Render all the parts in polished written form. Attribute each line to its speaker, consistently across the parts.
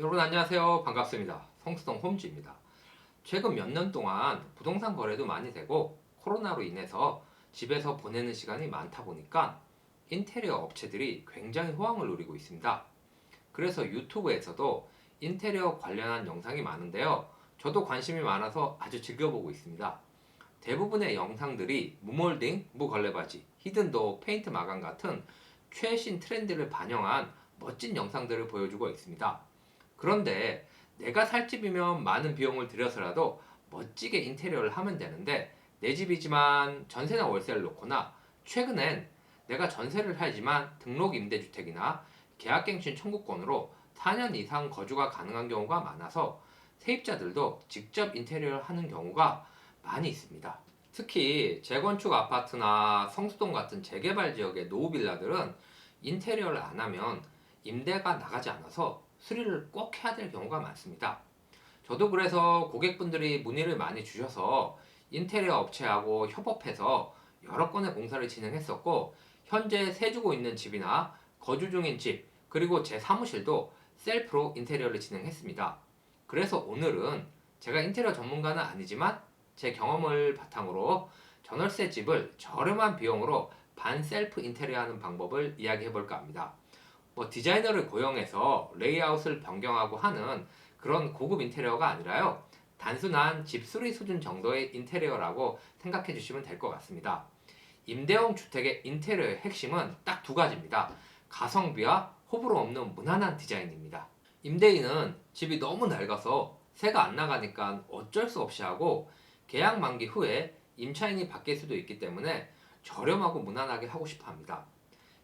Speaker 1: 여러분 안녕하세요. 반갑습니다. 성수동 홈즈입니다. 최근 몇 년 동안 부동산 거래도 많이 되고 코로나로 인해서 집에서 보내는 시간이 많다 보니까 인테리어 업체들이 굉장히 호황을 누리고 있습니다. 그래서 유튜브에서도 인테리어 관련한 영상이 많은데요. 저도 관심이 많아서 아주 즐겨보고 있습니다. 대부분의 영상들이 무몰딩, 무걸레바지, 히든도어, 페인트 마감 같은 최신 트렌드를 반영한 멋진 영상들을 보여주고 있습니다. 그런데 내가 살 집이면 많은 비용을 들여서라도 멋지게 인테리어를 하면 되는데 내 집이지만 전세나 월세를 놓거나 최근엔 내가 전세를 살지만 등록 임대주택이나 계약갱신 청구권으로 4년 이상 거주가 가능한 경우가 많아서 세입자들도 직접 인테리어를 하는 경우가 많이 있습니다. 특히 재건축 아파트나 성수동 같은 재개발 지역의 노후 빌라들은 인테리어를 안 하면 임대가 나가지 않아서 수리를 꼭 해야 될 경우가 많습니다. 저도 그래서 고객분들이 문의를 많이 주셔서 인테리어 업체하고 협업해서 여러 건의 공사를 진행했었고, 현재 세주고 있는 집이나 거주 중인 집, 그리고 제 사무실도 셀프로 인테리어를 진행했습니다. 그래서 오늘은 제가 인테리어 전문가는 아니지만 제 경험을 바탕으로 전월세 집을 저렴한 비용으로 반셀프 인테리어 하는 방법을 이야기해 볼까 합니다. 디자이너를 고용해서 레이아웃을 변경하고 하는 그런 고급 인테리어가 아니라요. 단순한 집수리 수준 정도의 인테리어라고 생각해 주시면 될 것 같습니다. 임대형 주택의 인테리어의 핵심은 딱 두 가지입니다. 가성비와 호불호 없는 무난한 디자인입니다. 임대인은 집이 너무 낡아서 새가 안 나가니까 어쩔 수 없이 하고 계약 만기 후에 임차인이 바뀔 수도 있기 때문에 저렴하고 무난하게 하고 싶어 합니다.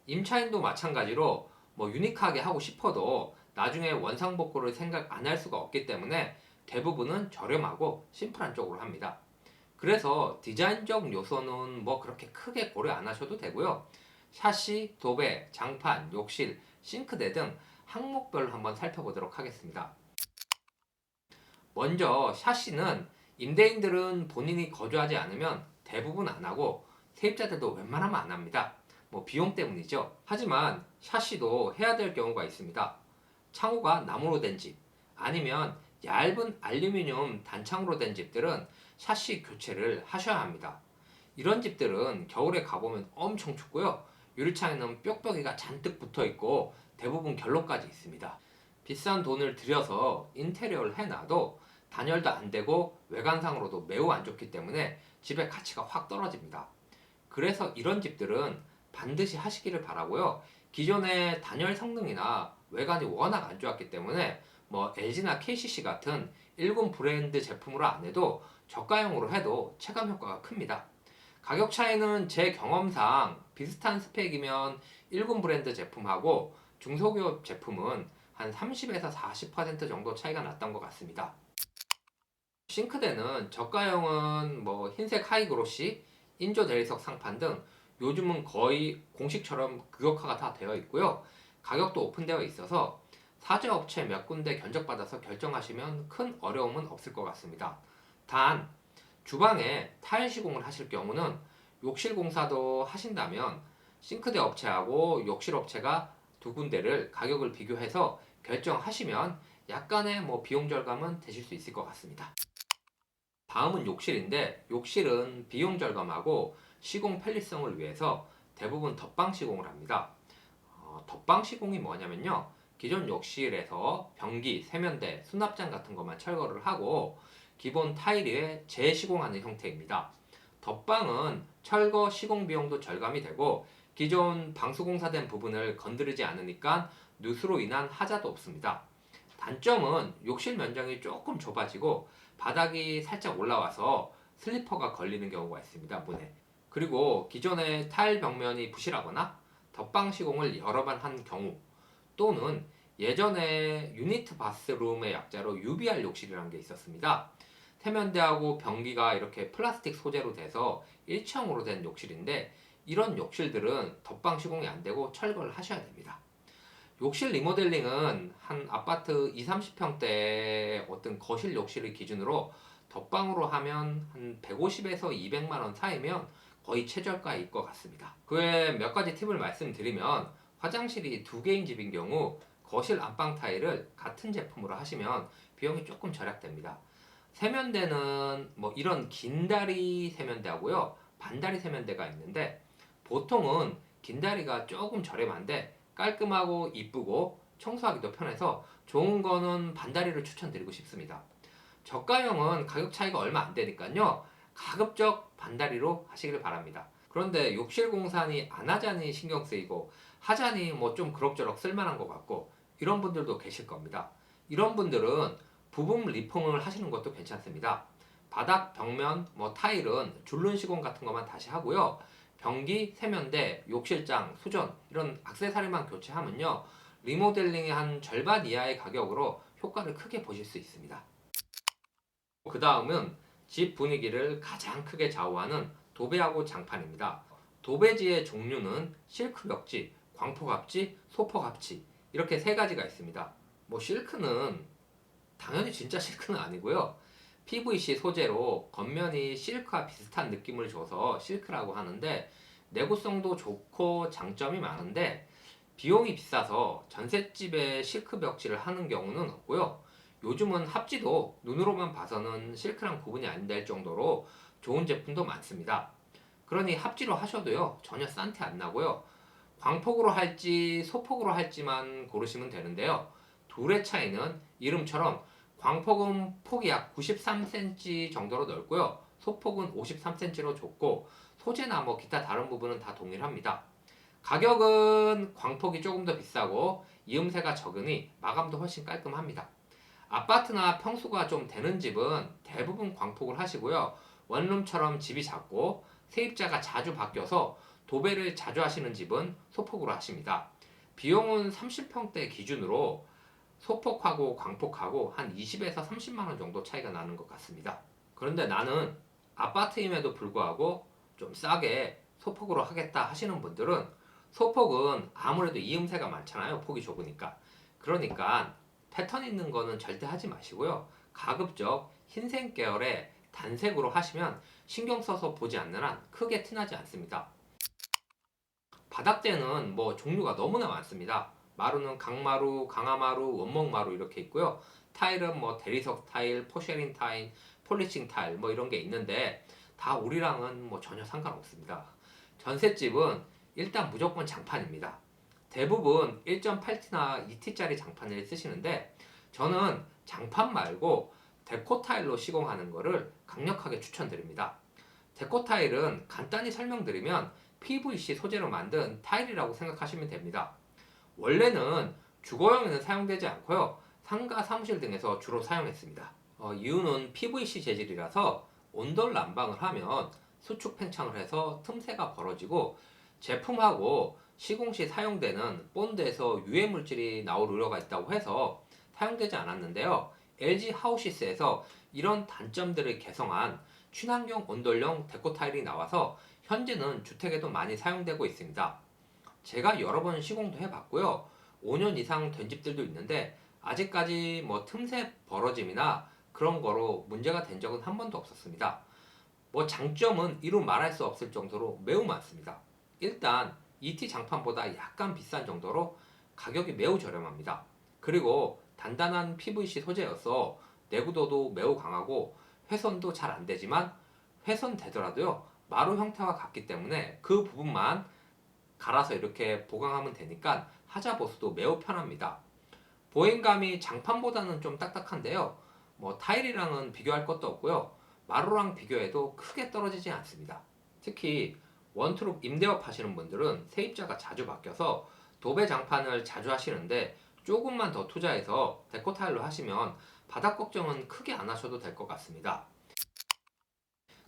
Speaker 1: 임차인도 마찬가지로 유니크하게 하고 싶어도 나중에 원상복구를 생각 안 할 수가 없기 때문에 대부분은 저렴하고 심플한 쪽으로 합니다. 그래서 디자인적 요소는 그렇게 크게 고려 안 하셔도 되고요. 샤시, 도배, 장판, 욕실, 싱크대 등 항목별로 한번 살펴보도록 하겠습니다. 먼저 샤시는 임대인들은 본인이 거주하지 않으면 대부분 안 하고 세입자들도 웬만하면 안 합니다. 비용 때문이죠. 하지만 샤시도 해야 될 경우가 있습니다. 창호가 나무로 된 집, 아니면 얇은 알루미늄 단창으로 된 집들은 샤시 교체를 하셔야 합니다. 이런 집들은 겨울에 가보면 엄청 춥고요. 유리창에는 뾱뾱이가 잔뜩 붙어 있고 대부분 결로까지 있습니다. 비싼 돈을 들여서 인테리어를 해놔도 단열도 안 되고 외관상으로도 매우 안 좋기 때문에 집의 가치가 확 떨어집니다. 그래서 이런 집들은 반드시 하시기를 바라고요. 기존의 단열 성능이나 외관이 워낙 안 좋았기 때문에 LG나 KCC 같은 일군 브랜드 제품으로 안 해도 저가형으로 해도 체감 효과가 큽니다. 가격 차이는 제 경험상 비슷한 스펙이면 일군 브랜드 제품하고 중소기업 제품은 한 30에서 40% 정도 차이가 났던 것 같습니다. 싱크대는 저가형은 흰색 하이그로시, 인조 대리석 상판 등 요즘은 거의 공식처럼 규격화가 다 되어 있고요. 가격도 오픈되어 있어서 사제업체 몇 군데 견적받아서 결정하시면 큰 어려움은 없을 것 같습니다. 단 주방에 타일 시공을 하실 경우는 욕실 공사도 하신다면 싱크대 업체하고 욕실 업체가 두 군데를 가격을 비교해서 결정하시면 약간의 비용 절감은 되실 수 있을 것 같습니다. 다음은 욕실인데, 욕실은 비용 절감하고 시공 편리성을 위해서 대부분 덧방 시공을 합니다. 덧방 시공이 뭐냐면요, 기존 욕실에서 변기, 세면대, 수납장 같은 것만 철거를 하고 기본 타일 위에 재시공하는 형태입니다. 덧방은 철거 시공 비용도 절감이 되고 기존 방수공사된 부분을 건드리지 않으니까 누수로 인한 하자도 없습니다. 단점은 욕실 면적이 조금 좁아지고 바닥이 살짝 올라와서 슬리퍼가 걸리는 경우가 있습니다, 문에. 그리고 기존의 타일 벽면이 부실하거나 덧방 시공을 여러 번 한 경우, 또는 예전에 유니트 바스룸의 약자로 UBR 욕실이라는 게 있었습니다. 세면대하고 변기가 이렇게 플라스틱 소재로 돼서 일체형으로 된 욕실인데, 이런 욕실들은 덧방 시공이 안 되고 철거를 하셔야 됩니다. 욕실 리모델링은 한 아파트 2, 30평대의 어떤 거실 욕실을 기준으로 덧방으로 하면 한 150에서 200만 원 사이면 거의 최저가일 것 같습니다. 그 외에 몇 가지 팁을 말씀드리면, 화장실이 두 개인 집인 경우 거실 안방 타일을 같은 제품으로 하시면 비용이 조금 절약됩니다. 세면대는 뭐 이런 긴 다리 세면대하고요, 반다리 세면대가 있는데 보통은 긴 다리가 조금 저렴한데 깔끔하고 이쁘고 청소하기도 편해서 좋은 거는 반다리를 추천드리고 싶습니다. 저가형은 가격 차이가 얼마 안 되니까요, 가급적 반다리로 하시길 바랍니다. 그런데 욕실 공사니 안 하자니 신경 쓰이고 하자니 뭐 좀 그럭저럭 쓸만한 것 같고 이런 분들도 계실 겁니다. 이런 분들은 부분 리폼을 하시는 것도 괜찮습니다. 바닥, 벽면, 뭐 타일은 줄눈 시공 같은 것만 다시 하고요. 변기, 세면대, 욕실장, 수전 이런 액세서리만 교체하면요, 리모델링의 한 절반 이하의 가격으로 효과를 크게 보실 수 있습니다. 그 다음은 집 분위기를 가장 크게 좌우하는 도배하고 장판입니다. 도배지의 종류는 실크 벽지, 광포 갑지, 소포 갑지 이렇게 세 가지가 있습니다. 뭐 실크는 당연히 진짜 실크는 아니고요. PVC 소재로 겉면이 실크와 비슷한 느낌을 줘서 실크라고 하는데 내구성도 좋고 장점이 많은데 비용이 비싸서 전셋집에 실크 벽지를 하는 경우는 없고요. 요즘은 합지도 눈으로만 봐서는 실크랑 구분이 안 될 정도로 좋은 제품도 많습니다. 그러니 합지로 하셔도요, 전혀 싼 티 안 나고요. 광폭으로 할지 소폭으로 할지만 고르시면 되는데요. 둘의 차이는 이름처럼 광폭은 폭이 약 93cm 정도로 넓고요. 소폭은 53cm로 좁고 소재나 뭐 기타 다른 부분은 다 동일합니다. 가격은 광폭이 조금 더 비싸고 이음새가 적으니 마감도 훨씬 깔끔합니다. 아파트나 평수가 좀 되는 집은 대부분 광폭을 하시고요. 원룸처럼 집이 작고 세입자가 자주 바뀌어서 도배를 자주 하시는 집은 소폭으로 하십니다. 비용은 30평대 기준으로 소폭하고 광폭하고 한 20에서 30만 원 정도 차이가 나는 것 같습니다. 그런데 나는 아파트임에도 불구하고 좀 싸게 소폭으로 하겠다 하시는 분들은, 소폭은 아무래도 이음새가 많잖아요. 폭이 좁으니까. 그러니까 패턴 있는 거는 절대 하지 마시고요. 가급적 흰색 계열의 단색으로 하시면 신경 써서 보지 않는 한 크게 티나지 않습니다. 바닥재는 뭐 종류가 너무나 많습니다. 마루는 강마루, 강화마루, 원목마루 이렇게 있고요. 타일은 뭐 대리석 타일, 포쉐린 타일, 폴리싱 타일 뭐 이런 게 있는데 다 우리랑은 뭐 전혀 상관없습니다. 전셋집은 일단 무조건 장판입니다. 대부분 1.8T나 2T짜리 장판을 쓰시는데 저는 장판 말고 데코 타일로 시공하는 것을 강력하게 추천드립니다. 데코 타일은 간단히 설명드리면 PVC 소재로 만든 타일이라고 생각하시면 됩니다. 원래는 주거용에는 사용되지 않고요, 상가, 사무실 등에서 주로 사용했습니다. 이유는 PVC 재질이라서 온돌 난방을 하면 수축 팽창을 해서 틈새가 벌어지고 제품하고 시공 시 사용되는 본드에서 유해 물질이 나올 우려가 있다고 해서 사용되지 않았는데요. LG 하우시스에서 이런 단점들을 개성한 친환경 온돌용 데코 타일이 나와서 현재는 주택에도 많이 사용되고 있습니다. 제가 여러 번 시공도 해봤고요. 5년 이상 된 집들도 있는데 아직까지 뭐 틈새 벌어짐이나 그런 거로 문제가 된 적은 한 번도 없었습니다. 뭐 장점은 이루 말할 수 없을 정도로 매우 많습니다. 일단 ET 장판보다 약간 비싼 정도로 가격이 매우 저렴합니다. 그리고 단단한 PVC 소재여서 내구도도 매우 강하고 훼손도 잘 안 되지만 훼손되더라도요, 마루 형태와 같기 때문에 그 부분만 갈아서 이렇게 보강하면 되니까 하자 보수도 매우 편합니다. 보행감이 장판보다는 좀 딱딱한데요. 뭐 타일이랑은 비교할 것도 없고요. 마루랑 비교해도 크게 떨어지지 않습니다. 특히 원투룸 임대업 하시는 분들은 세입자가 자주 바뀌어서 도배 장판을 자주 하시는데 조금만 더 투자해서 데코 타일로 하시면 바닥 걱정은 크게 안 하셔도 될 것 같습니다.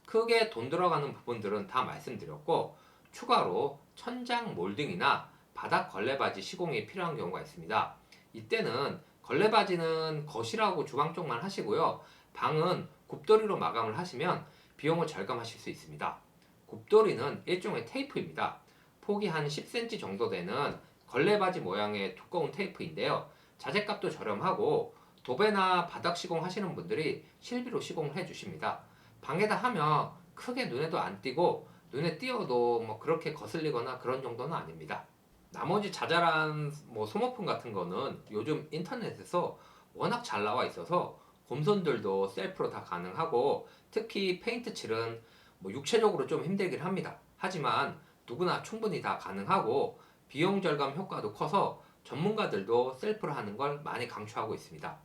Speaker 1: 크게 돈 들어가는 부분들은 다 말씀드렸고 추가로 천장 몰딩이나 바닥 걸레바지 시공이 필요한 경우가 있습니다. 이때는 걸레바지는 거실하고 주방 쪽만 하시고요. 방은 굽돌이로 마감을 하시면 비용을 절감하실 수 있습니다. 굽돌이는 일종의 테이프입니다. 폭이 한 10cm 정도 되는 걸레바지 모양의 두꺼운 테이프인데요. 자재값도 저렴하고 도배나 바닥 시공 하시는 분들이 실비로 시공을 해주십니다. 방에다 하면 크게 눈에도 안 띄고 눈에 띄어도 뭐 그렇게 거슬리거나 그런 정도는 아닙니다. 나머지 자잘한 뭐 소모품 같은 거는 요즘 인터넷에서 워낙 잘 나와 있어서 곰손들도 셀프로 다 가능하고, 특히 페인트 칠은 뭐 육체적으로 좀 힘들긴 합니다. 하지만 누구나 충분히 다 가능하고 비용 절감 효과도 커서 전문가들도 셀프로 하는 걸 많이 강추하고 있습니다.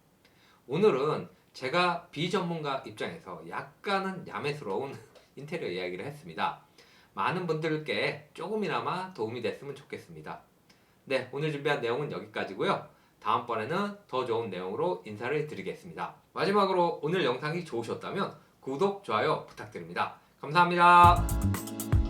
Speaker 1: 오늘은 제가 비전문가 입장에서 약간은 야매스러운 인테리어 이야기를 했습니다. 많은 분들께 조금이나마 도움이 됐으면 좋겠습니다. 네, 오늘 준비한 내용은 여기까지고요. 다음번에는 더 좋은 내용으로 인사를 드리겠습니다. 마지막으로 오늘 영상이 좋으셨다면 구독, 좋아요 부탁드립니다. 감사합니다.